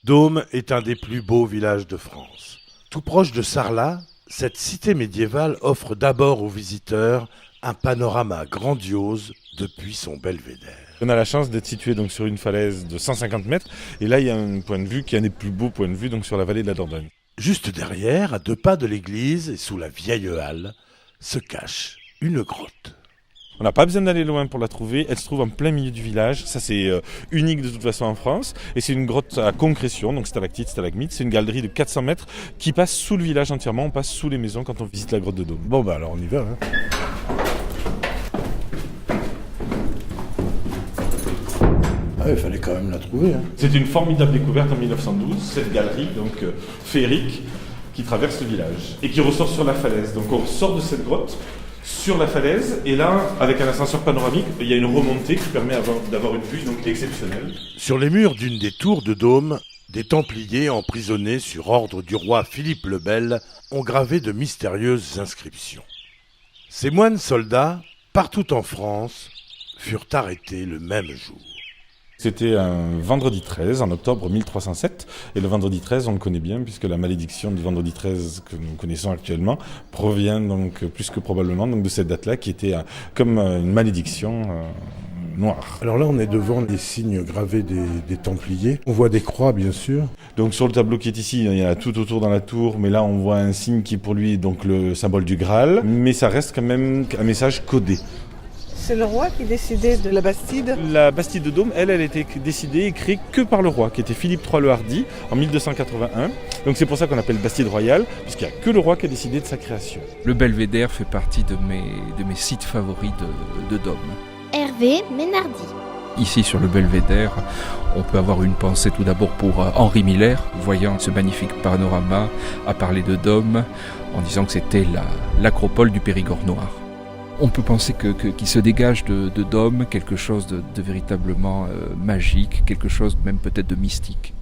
Dôme est un des plus beaux villages de France. Tout proche de Sarlat, cette cité médiévale offre d'abord aux visiteurs un panorama grandiose depuis son belvédère. On a la chance d'être situé donc sur une falaise de 150 mètres et là il y a un point de vue qui est un des plus beaux points de vue donc sur la vallée de la Dordogne. Juste derrière, à 2 pas de l'église et sous la vieille halle, se cache une grotte. On n'a pas besoin d'aller loin pour la trouver, elle se trouve en plein milieu du village, ça c'est unique de toute façon en France, et c'est une grotte à concrétion, donc stalactite, stalagmite, c'est une galerie de 400 mètres qui passe sous le village entièrement, on passe sous les maisons quand on visite la grotte de Dôme. Bon bah alors on y va. Ah oui, il fallait quand même la trouver. C'est une formidable découverte en 1912, cette galerie donc féerique qui traverse le village et qui ressort sur la falaise. Donc on sort de cette grotte sur la falaise et là, avec un ascenseur panoramique, il y a une remontée qui permet d'avoir une vue donc exceptionnelle. Sur les murs d'une des tours de Dôme, des Templiers emprisonnés sur ordre du roi Philippe le Bel ont gravé de mystérieuses inscriptions. Ces moines soldats, partout en France, furent arrêtés le même jour. C'était un vendredi 13, en octobre 1307, et le vendredi 13, on le connaît bien, puisque la malédiction du vendredi 13 que nous connaissons actuellement provient donc plus que probablement donc, de cette date-là, qui était comme une malédiction noire. Alors là, on est devant les signes gravés des Templiers. On voit des croix, bien sûr. Donc sur le tableau qui est ici, il y en a tout autour dans la tour, mais là on voit un signe qui est pour lui donc le symbole du Graal, mais ça reste quand même un message codé. C'est le roi qui décidait de la Bastide. La Bastide de Dôme, elle était décidée et créée que par le roi, qui était Philippe III le Hardi, en 1281. Donc c'est pour ça qu'on appelle Bastide royale, puisqu'il n'y a que le roi qui a décidé de sa création. Le belvédère fait partie de mes sites favoris de Dôme. Hervé Ménardi. Ici sur le belvédère, on peut avoir une pensée tout d'abord pour Henri Miller, voyant ce magnifique panorama, à parler de Dôme, en disant que c'était l'acropole du Périgord noir. On peut penser qu'il se dégage de Dôme quelque chose de véritablement magique, quelque chose même peut-être de mystique.